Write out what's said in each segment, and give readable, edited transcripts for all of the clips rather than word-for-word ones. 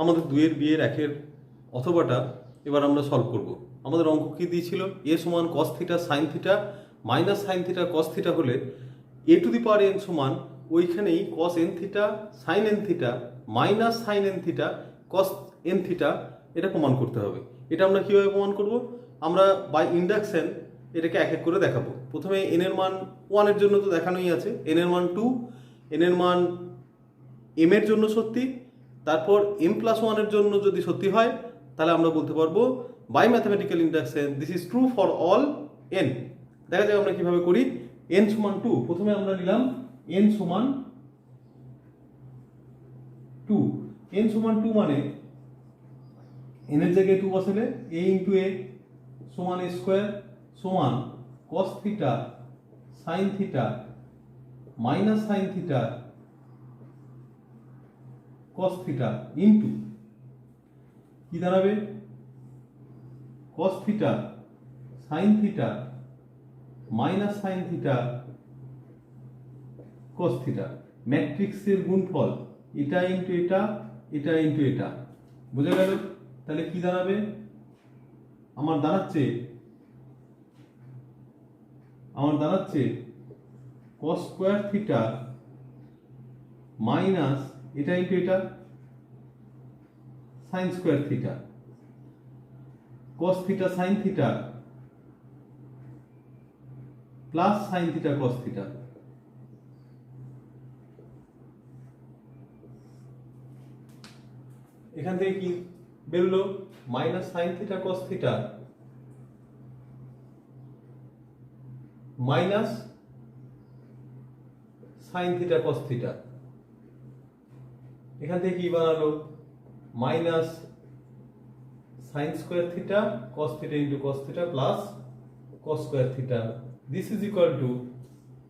আমাদের 2-এর বিয়ের 1-এর অথবাটা এবার আমরা সলভ করব। আমাদের অঙ্ক কি দিয়েছিল? এ সমান cos theta sine theta minus sine theta cos theta হলে A to the power N সমান ওইখানেই cos N theta sine N theta minus sine N theta cos N theta এটা প্রমাণ করতে হবে। এটা আমরা কীভাবে প্রমাণ করব? আমরা বাই ইন্ডাকশন এটাকে এক এক করে দেখাবো। প্রথমে এন এর মান 1 এর জন্য তো দেখানোই আছে, এন এর মান 2, এন এর মান এম এর জন্য সত্যি, তারপর m+1 এর জন্য যদি সত্যি হয় তাহলে আমরা বলতে পারবো by mathematical induction this is true for all n। দেখা যাক আমরা কিভাবে করি। n সমান 2, প্রথমে আমরা নিলাম n সমান 2। n সমান 2 মানে n এর জায়গায় 2 বসালে a ইন্টু a সমান a স্কোয়ার সমান cos theta sine theta minus sine theta cos theta into কি দাঁড়াবে cos theta sine theta minus sine theta cos theta. ম্যাট্রিক্সের গুণফল এটা ইন্টু এটা, এটা ইন্টু এটা। বুঝা গেল? তাহলে কি দাঁড়াবে? আমার দাঁড়াচ্ছে cos স্কোয়ার থিটা মাইনাস এটা ইন্টু এটা sign square theta cos theta sine theta plus sine theta cos theta. এখান থেকে কি বেরোলো? Minus sine theta cos theta minus sine theta cos theta. এখান থেকে কি বানালো? Minus sine square theta cos theta into cos theta plus cos square theta. This is equal two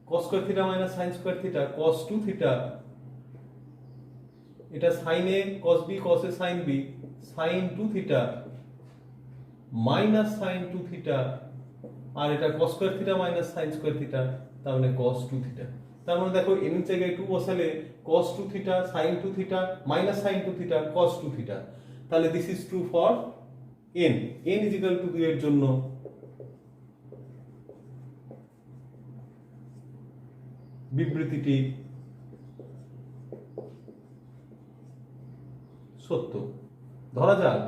cos square theta minus sine square theta cos 2 theta, এটা sign A cos b cos a sin b sine 2 theta minus sine 2 theta, আর এটা cos square theta minus sine square theta, তার মানে cos 2 theta. তার মানে দেখো n এর জায়গায় 2 বসালে cos 2 theta sin 2 theta minus sin 2 theta cos 2 theta. তাহলে this is true for n। n is equal to 2 এর জন্য বিবৃতিটি সত্য। ধরা যাক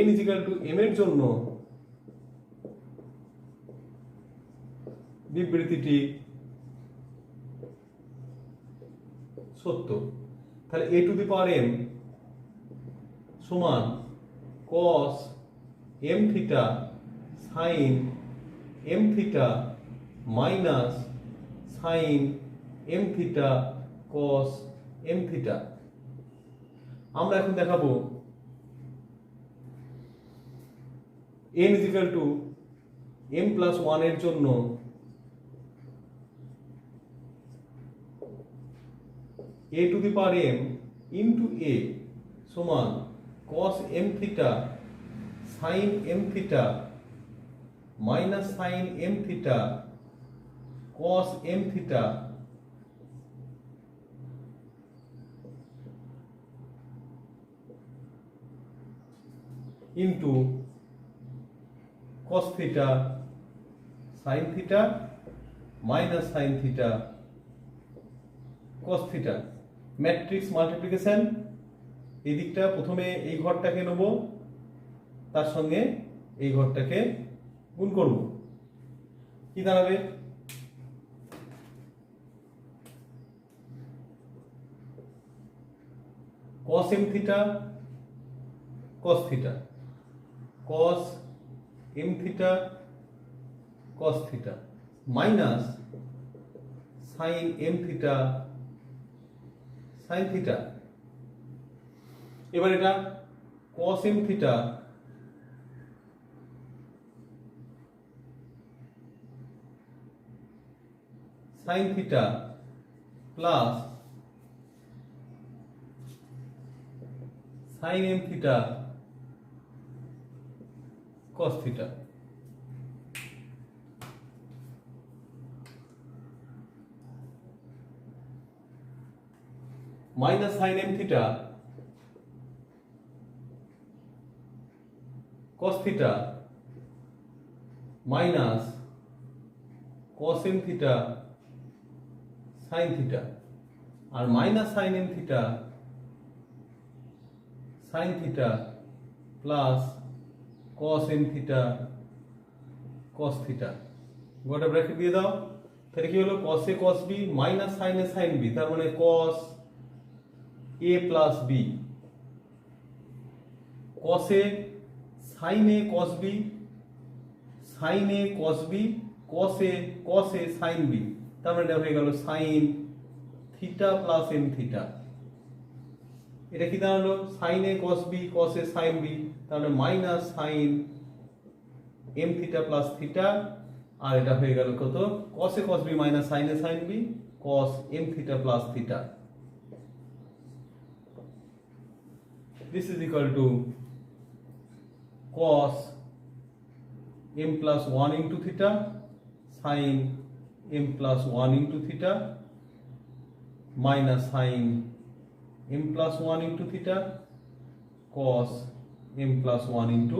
n is equal to m এর জন্য বিবৃতিটি সত্য। তাহলে a to the power m সমান cos m theta sin m theta minus sin m theta cos m theta. আমরা এখন দেখাবো n is equal to m+1 এর জন্য a to the power m into a সমান cos m theta sin m theta minus sin m theta cos m theta into cos theta sin theta minus sin theta cos theta. Matrix multiplication, এই দিকটা প্রথমে এই ঘরটাকে নেব, তার সঙ্গে এই ঘরটাকে গুণ করব। কি দাঁড়াবে? cos m theta cos theta cos m theta cos theta minus sin m theta sin theta. এবার এটা cos m theta sin theta plus sin m theta cos theta. Minus sine M theta cos theta minus cos M theta sine theta, আর minus sine M theta sine theta plus cos M theta cos theta, গোটা bracket দিয়ে দাও। তাহলে কি হলো, cos A cos B minus sine A sine B, তার মানে cos A plus B, cos A sine A cos B sine A cos B cos A sine B, তার মানে এটা হয়ে গেল sine theta plus M theta. এটা কি দাঁড়ালো, sine A cos B cos A sine B, তার মানে minus sine M theta plus theta, আর এটা হয়ে গেল কত, cos A cos B minus sine A sine B cos M theta plus theta. This is equal to cos m plus 1 into theta sin m plus 1 into theta minus sin m plus 1 into theta cos m plus 1 into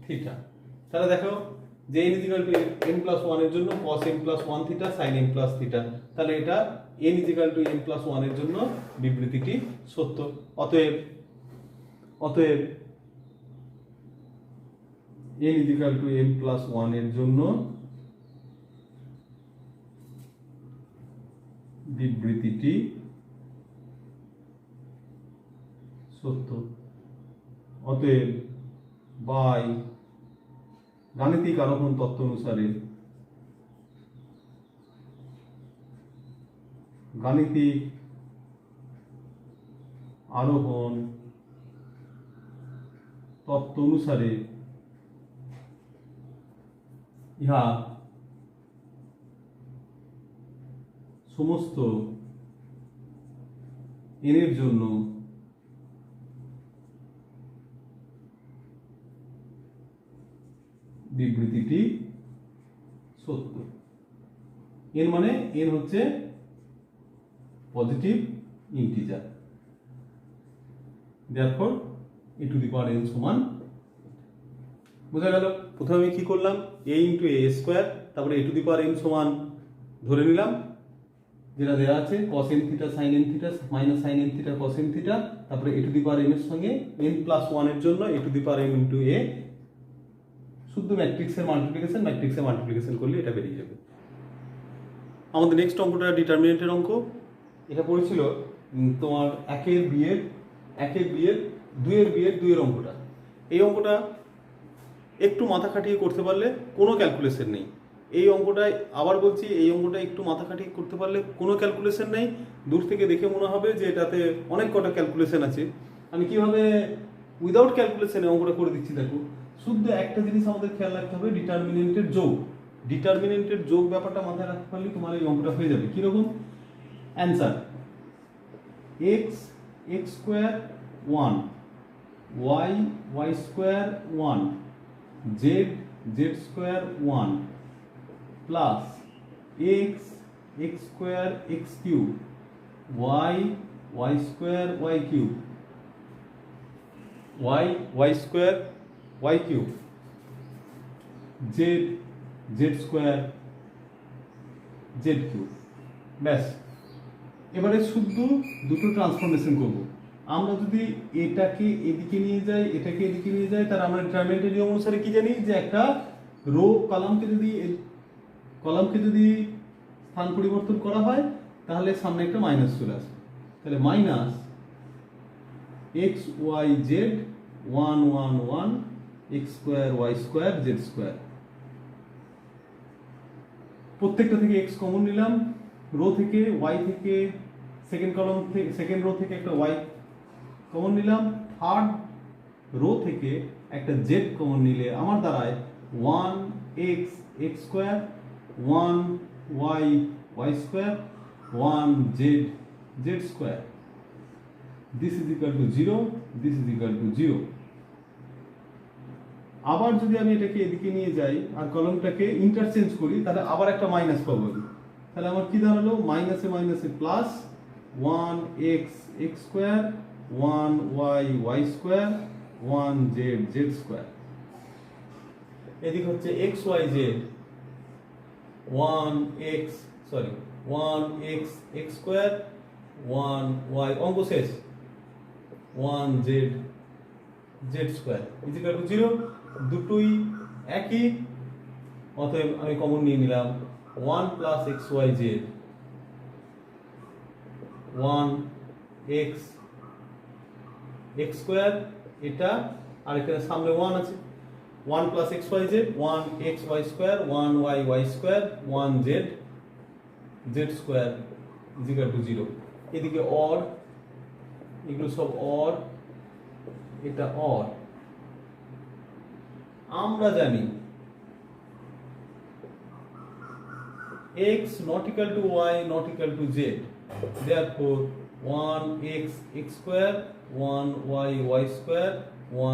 theta। তাহলে দেখো যে n is equal to m plus 1 এর জন্য cos m plus 1 theta sin m plus theta, তাহলে এটা n is equal to m plus 1 এর জন্য বিবৃতিটি সত্য। অতএব n is equal to m plus 1 এর জন্য বিবৃতিটি সত্য। অতএব বাই গাণিতিক আরোহণ তত্ত্ব অনুসারে গাণিতিক আরোহণ তত্ত্ব অনুসারে ইহা সমস্ত n এর জন্য বিবৃতিটি সত্য। n মানে n হচ্ছে positive integer, therefore a to the power n সমান, বোঝা গেল। প্রথমে আমি কি করলাম, a into a স্কয়ার, তারপরে a to the power n সমান ধরে নিলাম যেটা দেওয়া আছে cos n theta sin n theta minus sin n theta cos n theta, তারপরে a to the power n এর সঙ্গে n plus 1 এর জন্য a to the power n into a, শুদ্ধ ম্যাট্রিক্সের মাল্টিপ্লিকেশন করলে এটা বেরিয়ে যাবে। আমাদের নেক্সট অঙ্কটা ডিটারমিনেন্টের অঙ্ক। এটা পড়েছিল তোমার একের বিয়ের দুইয়ের অঙ্কটা। এই অঙ্কটা একটু মাথা খাটিয়ে করতে পারলে কোনো ক্যালকুলেশন নেই। এই অঙ্কটায় আবার বলছি, এই অঙ্কটা একটু মাথা খাটিয়ে করতে পারলে কোনো ক্যালকুলেশন নেই। দূর থেকে দেখে মনে হবে যে এটাতে অনেক কটা ক্যালকুলেশন আছে। আমি কিভাবে উইদাউট ক্যালকুলেশনে অঙ্কটা করে দিচ্ছি দেখো। শুদ্ধ একটা জিনিস আমাদের খেয়াল রাখতে হবে, ডিটারমিনেন্টের যোগ ব্যাপারটা মাথায় রাখতে পারলে তোমার এই অঙ্কটা হয়ে যাবে। কিরকম, answer x square 1 y square 1 z square 1 plus x square x cube y square y cube y square y cube z square z cube. ব্যাস, এবারে শুদ্ধ দুটো ট্রান্সফরমেশন করব। আমরা যদি এটাকে এদিকে নিয়ে যাই, এটাকে এদিকে নিয়ে যাই, তাহলে আমরা ডিটারমিনেন্টের নিয়ম অনুসারে কি জানি যে একটা রো কলামকে যদি স্থান পরিবর্তন করা হয় তাহলে সামনে একটা মাইনাস চলে আসবে। তাহলে minus x y z 1 1 1 x square y square z square. প্রত্যেকটা থেকে x কমন নিলাম, রো থেকে y থেকে সেকেন্ড রো থেকে একটা y কমন নিলাম, থার্ড রো থেকে একটা z কমন নিলে আমার দাঁড়ায় 1 x square 1 y square 1 z square. This is equal to 0, this is equal to 0। আবার যদি আমি এটাকে এদিকে নিয়ে যাই আর কলমটাকে ইন্টারচেঞ্জ করি তাহলে আবার একটা মাইনাস পাবো। তাহলে আমার কি দাঁড়ালো, মাইনাসে মাইনাসে plus 1x x square 1y y square 1z z square. এদিক হচ্ছে x y z 1x x square 1y, অঙ্ক শেষ, 1z z square equal to 0। দুটোই একই, অতএব আমি কমন নিয়ে নিলাম 1 plus X Y Z 1x x square, এটা আর এখানে সামনে 1 আছে, 1 plus X Y Z 1x y square 1y y square 1z z square equal to 0। এদিকে অর, এগুলো সব অর, এটা অর। আমরা জানি x not equal to y not equal to z, therefore 1x x square 1y y square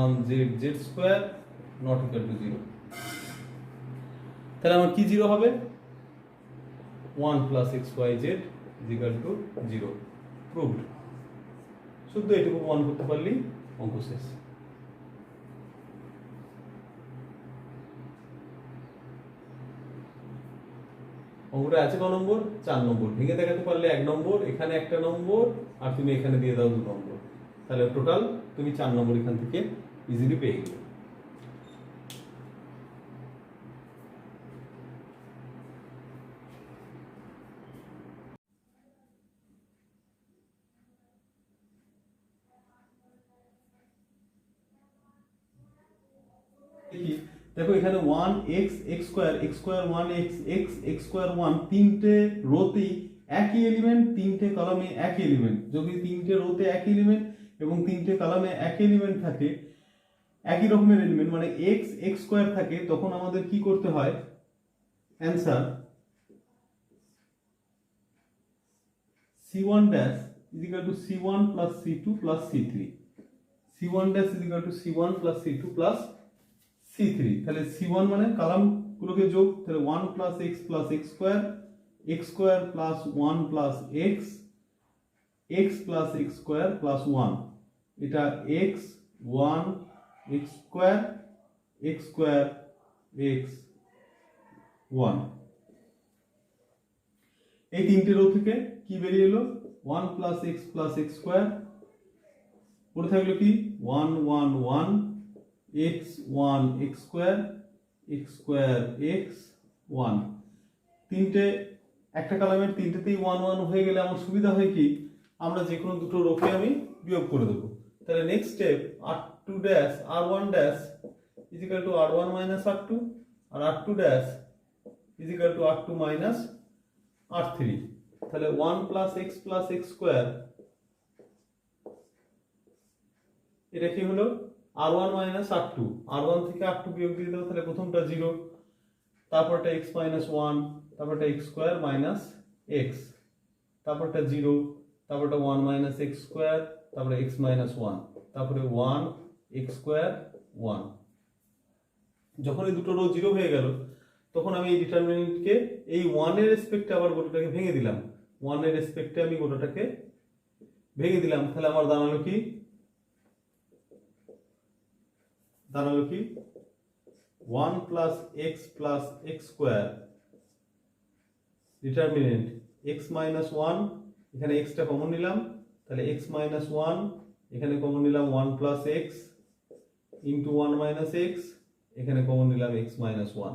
1z z square not equal to 0। তাহলে আমার কি 0 হবে, 1 plus x y z is equal to 0, proved। শুধু এটুকু প্রমাণ করতে পারলেই অঙ্ক শেষ। অঙ্কটা আছে ক নম্বর, 4 নম্বর। ভেঙে দেখাতে পারলে 1 নম্বর, এখানে 1টা নম্বর, আর তুমি এখানে দিয়ে দাও 2 নম্বর, তাহলে টোটাল তুমি 4 নম্বর এখান থেকে ইজিলি পেয়ে গেলে। দেখো এখানে 1x x square 1x x square 1, তিনটে রোতেই একই এলিমেন্ট, তিনটে কলামে একই এলিমেন্ট। যদি তিনটে রোতে একই এলিমেন্ট এবং তিনটে কলামে একই এলিমেন্ট থাকে, একই রকমের এলিমেন্ট মানে x x স্কয়ার থাকে, তখন আমাদের কি করতে হয়, answer c1 dash is equal to c1 plus c2 plus c3, c1 dash is equal to c1 plus c2 plus c3। তাহলে c1 মানে কলাম গুলোকে যোগ, তাহলে 1 plus x plus x square plus 1 plus x plus x square plus 1, এটা x 1 x square x 1। এই তিনটে rho থেকে কি বেরিয়ে এলো, 1 plus x square, পড়ে থাকলো কি 1 1 1 x1 x square x 1। তিনটে একটা কলামের তিনটেতেই 1 1 হয়ে গেলে আমার সুবিধা হয় কি, আমরা যে কোনো দুটো রোকে আমি বিয়োগ করে দেবো। তাহলে next step r2 dash r1 dash is equal to r1 minus r2, আর r2 dash is equal to r2 minus r3। তাহলে 1 প্লাস x স্কয়ার, এটা কি হলো r1 মাইনাস r2, r1 থেকে r2 বিয়োগ দিয়ে দাও, তাহলে প্রথমটা 0, তারপরটা x মাইনাস 1, তারপরটা x স্কয়ার মাইনাস x, তারপরটা 0, তারপরটা 1 মাইনাস x স্কয়ার, তারপরে x মাইনাস 1, তারপরে 1 x স্কয়ার 1। যখন এই দুটো রো 0 হয়ে গেল, তখন আমি এই ডিটারমিনেন্টকে এই 1 এর রেসপেক্টে আবার গোটাটাকে ভেঙে দিলাম, 1 এর রেসপেক্টে আমি গোটাটাকে ভেঙে দিলাম। তাহলে আমার দাঁড়ালো কি, 1 plus x square determinant x minus 1, এখানে x টা কমন নিলাম, তাহলে x minus 1, এখানে কমন নিলাম 1 plus x into 1 minus x, এখানে কমন নিলাম x minus 1,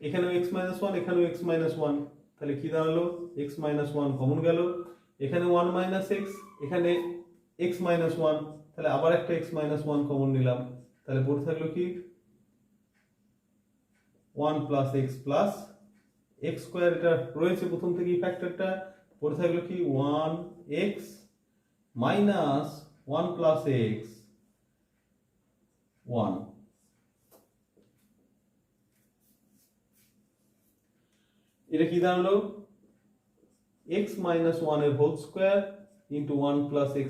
এখানেও x minus 1, এখানেও x minus 1, তাহলে কি দাঁড়ালো, x minus 1 কমন গেল, এখানে 1 minus x, এখানে x minus 1, তাহলে আবার একটা x minus 1 কমন নিলাম, তাহলে পড়ে থাকলো কি 1 plus x স্কয়ার, এটা রয়েছে প্রথম থেকেই ফ্যাক্টরটা, পড়ে থাকলো কি 1x মাইনাস 1 plus x 1। এটা কি দাঁড়ালো, x minus 1 এর whole square into 1 plus x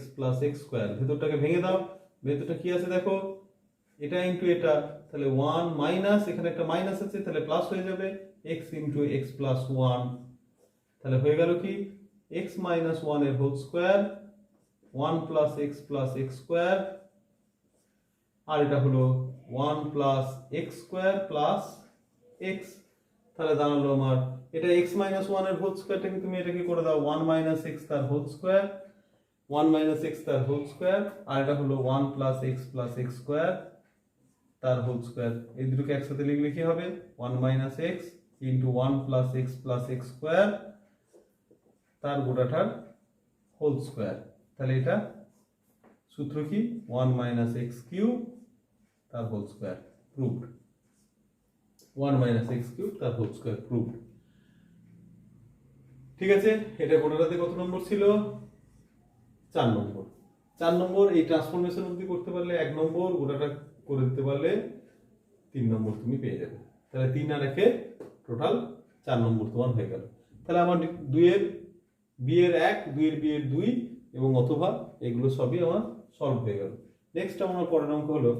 square. ভেতরটাকে ভেঙে দাও, ভেতরটা কি আছে দেখো, এটা ইন্টু এটা, তাহলে 1 মাইনাস, এখানে একটা মাইনাস আছে তাহলে প্লাস হয়ে যাবে, x ইন্টু এক্স প্লাস 1, তাহলে হয়ে গেল কি x মাইনাস 1 এর whole square 1 plus X plus x square, আর এটা হলো 1 plus x square plus X, তাহলে দাঁড়ালো আমার এটা x মাইনাস 1 এর হোল স্কোয়ারটাকে তুমি এটাকে করে দাও 1 মাইনাস এক্স তার হোল স্কোয়ার, 1 মাইনাস এক্স তার হোল স্কোয়ার, আর এটা হলো 1 প্লাস এক্স স্কোয়ার তার হোল স্কোয়ার। এই দুটোকে একসাথে লিখলে কি হবে 1 minus x into 1 plus x square তার গোটাটার হোল স্কোয়ার, তাহলে এটা সূত্র কি 1 মাইনাস এক্স কিউব তার whole square, proved. 1 minus x cube তার হোল স্কোয়ার, প্রুভড। ঠিক আছে, এটা গোটাটাতে কত নম্বর ছিল? 4 নম্বর। 4 নম্বর এই ট্রান্সফরমেশন অবধি করতে পারলে 1 নম্বর, গোটাটা করে দিতে পারলে 3 নম্বর তুমি পেয়ে যাবে। তাহলে 3 আর 1 টোটাল 4 নম্বর তোমার হয়ে গেল। তাহলে আমার 2 এর বি এর 1, 2 এর বি এর 2 এবং অথবা এগুলো সবই আমার সলভ হয়ে গেল। নেক্সট আমার পরের অঙ্ক হলো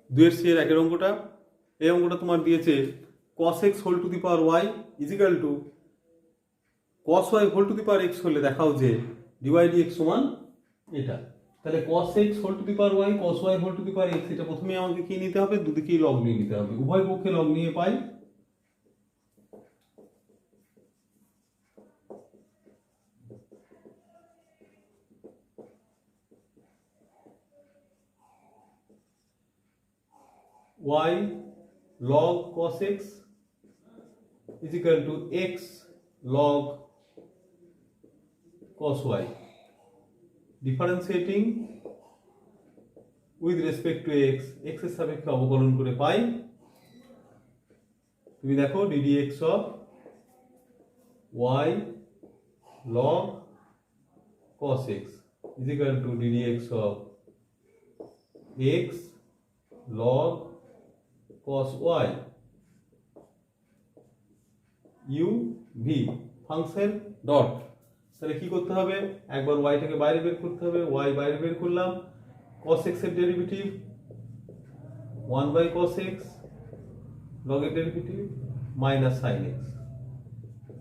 2 এর সি এর 1 এর অঙ্কটা। এই অঙ্কটা তোমার দিয়েছে cos x whole to the power y equal to cos y whole to the power x হলে দেখাও যে dy dx সমান এটা। তাহলে cos x whole to the power y cos y whole to the power x, এটা প্রথমে আমাকে কি নিতে হবে? দুদিকেই লগ নিয়ে নিতে হবে। উভয় পক্ষে লগ নিয়ে পাই y log cos x is equal to x log cos y, differentiating with respect to x, x এর সাপেক্ষে অবকলন করে পাই, তুমি দেখো ddx of y log cos x is equal to ddx of x log cos y u v function dot. তাহলে কি করতে হবে? একবার y টাকে বাইরে বের করতে হবে, y বাইরে বের করলাম, cos x এর derivative 1 by cos x log এর derivative minus sin x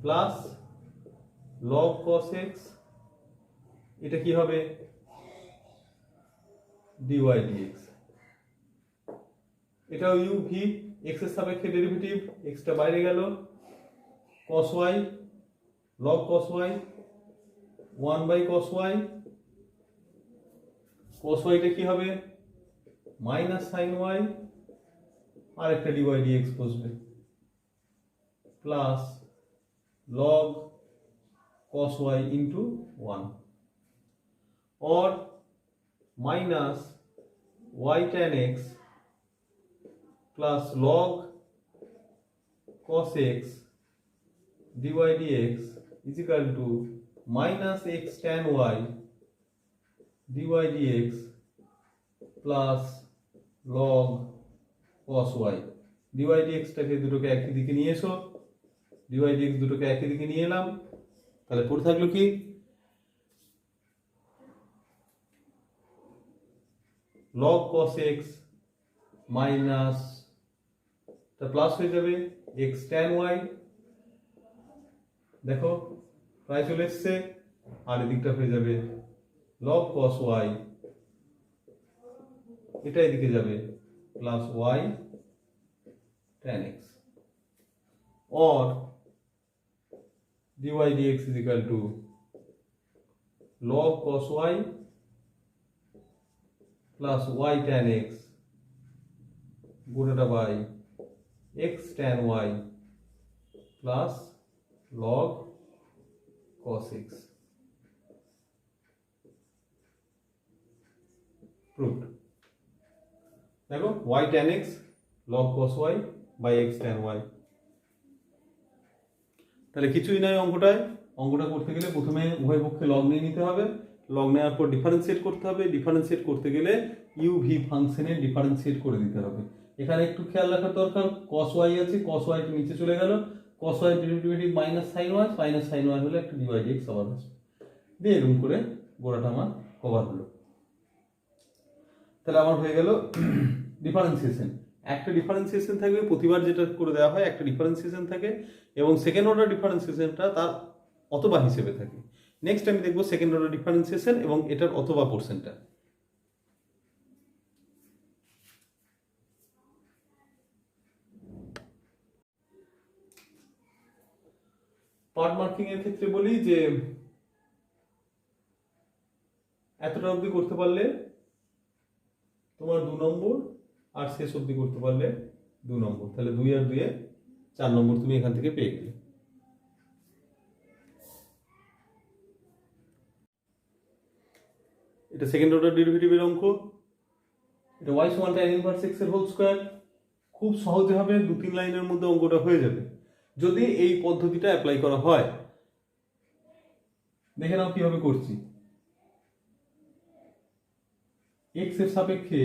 plus log cos x, এটা কি হবে dy dx, এটাও u v, x এর সাপেক্ষে ডেরিভেটিভ, x টা বাইরে গেল, cos y log cos y 1 by cos y, cos y টা কি হবে মাইনাস sin y, আর একটা dy dx বসবে, plus log cos y into 1 और minus y tan x plus log cos x dy dx is equal to minus x tan y dy dx plus log cos y, dy dx টাকে দুটোকে একই দিকে নিয়ে এসো, dy dx দুটোকে একই দিকে নিয়ে এলাম, তাহলে পড়ে থাকলো কি log cos x মাইনাস তা প্লাস হয়ে যাবে x tan y, দেখো প্রায় চলে এসছে, আর এদিকটা হয়ে যাবে log cos y, এটা এদিকে যাবে প্লাস y tan x, और dy dx is equal to log cos y plus y tan x गुणा by x tan y plus log cos x, proved। देखो y tan x log cos y by x tan y, তাহলে কিছুই নাই অঙ্কটা করতে গেলে প্রথমে উভয় পক্ষে লগ নিয়ে নিতে হবে, লগ নেওয়ার পর ডিফারেন্সিয়েট করতে হবে, ডিফারেন্সিয়েট করতে গেলে ইউ ভি ফাংশনে ডিফারেন্সিয়েট করে দিতে হবে। এখানে একটু খেয়াল রাখার দরকার, cos y আছে, cos y টা নিচে চলে গেল, cos y derivative minus sin y হলে একটা dy dx আবার আসবে, দিয়ে এরকম করে গোড়াটা আমার কভার হলো। তাহলে আমার হয়ে গেল ডিফারেন্সিয়েশন। একটা ডিফারেন্সিয়েশন থাকবে, প্রতিবার যেটা করে দেওয়া হয় একটা ডিফারেন্সিয়েশন থাকে, এবং সেকেন্ড অর্ডার ডিফারেন্সিয়েশনটা তার অথবা হিসেবে থাকে। নেক্সট আমি দেখবো সেকেন্ড অর্ডার ডিফারেন্সিয়েশন এবং এটার অথবা পোর্শনটা। পার্ট মার্কিং এর ক্ষেত্রে বলি যে এতটা অবধি করতে পারলে তোমার 2 নম্বর, আর শেষ অবধি করতে পারলে 2 নম্বর। তাহলে 2 আর 2 4 নম্বর তুমি এখান থেকে পেয়ে গেলে। এটা সেকেন্ড অর্ডার ডেরিভেটিভের অঙ্ক। এটা y সমান tan ইনভার্স x এর হোল স্কয়ার। খুব সহজে হবে, 2-3 লাইনের মধ্যে অঙ্কটা হয়ে যাবে যদি এই পদ্ধতিটা অ্যাপ্লাই করা হয়। দেখে নাও কিভাবে করছি। x এর সাপেক্ষে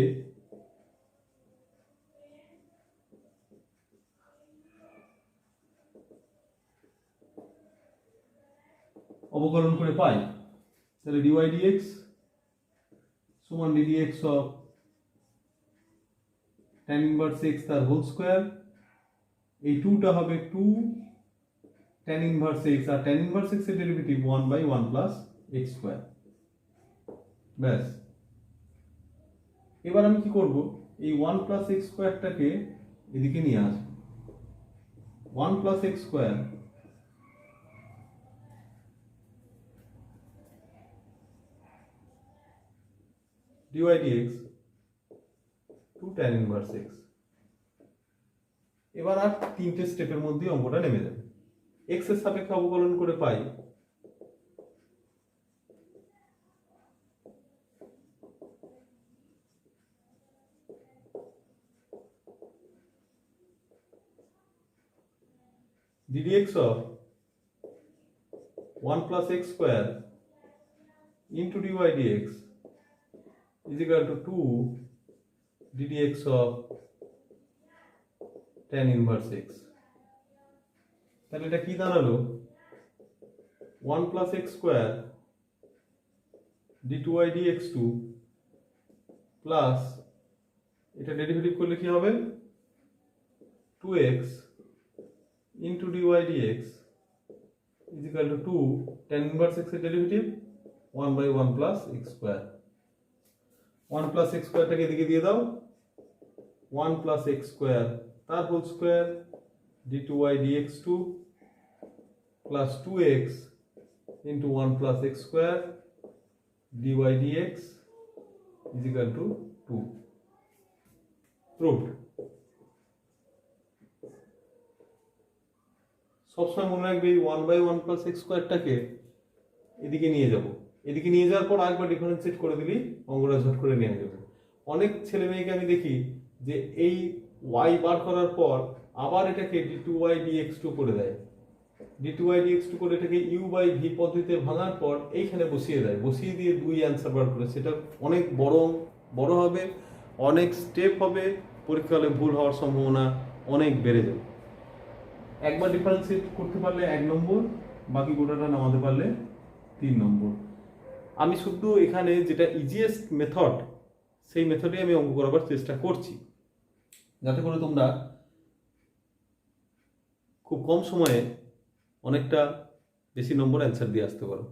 অবকলন করে পাই, তাহলে dy dx সমান ddx of tan inverse x তার হোল স্কয়ার। এই 2টা হবে 2 tan ইনভার্স x, আর tan ইনভার্স x এর ডেরিভেটিভ 1/1 প্লাস x স্কয়ার। ব্যাস। এবার আমি কি করব, এই 1 প্লাস x স্কয়ারটাকে এদিকে নিয়ে আসব। 1 plus x square dy dx 2 tan inverse x। এবার আর 3টে স্টেপের মধ্যে অঙ্কটা নেমে যাবে। x এর সাপেক্ষে অবকলন করে পাই ddx of 1 plus x square into dy dx is equal to 2 ddx of tan inverse x। তাহলে এটা কি দাঁড়ালো, 1 plus x square d2y dx2 plus এটা ডেরিভেটিভ করলে কি হবে, 2x into dy dx is equal to 2 tan inverse x এর derivative 1/1 plus x square। 1 plus x square টাকে এদিকে দিয়ে দাও, 1 plus x square তার whole square d2y dx2 plus 2x into 1 plus x square dy dx is equal to 2। Proved। সবসময় মনে রাখবে এই 1/1 plus x স্কয়ারটাকে এদিকে নিয়ে যাব। এদিকে নিয়ে যাওয়ার পর আরেকবার ডিফারেন্সিয়েট করে দিলি অঙ্কটা ঝট করে নেওয়া যাবে। অনেক ছেলে মেয়েকে আমি দেখি যে এই y বার করার পর আবার এটাকে d2y dx2 করে দেয়। d2y dx2 করে এটাকে u/v পদ্ধতিতে ভাঙার পর এইখানে বসিয়ে দেয়, বসিয়ে দিয়ে 2 অ্যান্সার বার করে। সেটা অনেক বড় হবে, অনেক স্টেপ হবে, পরীক্ষা হলে ভুল হওয়ার সম্ভাবনা অনেক বেড়ে যাবে। একবার ডিফারেন্সিয়েট করতে পারলে 1 নম্বর, বাকি গোটাটা নামাতে পারলে 3 নম্বর। আমি শুধু এখানে যেটা ইজিয়েস্ট মেথড সেই মেথডে আমি অঙ্ক করাবার চেষ্টা করছি, যাতে করে তোমরা খুব কম সময়ে অনেকটা বেশি নম্বর অ্যান্সার দিয়ে আসতে পারো।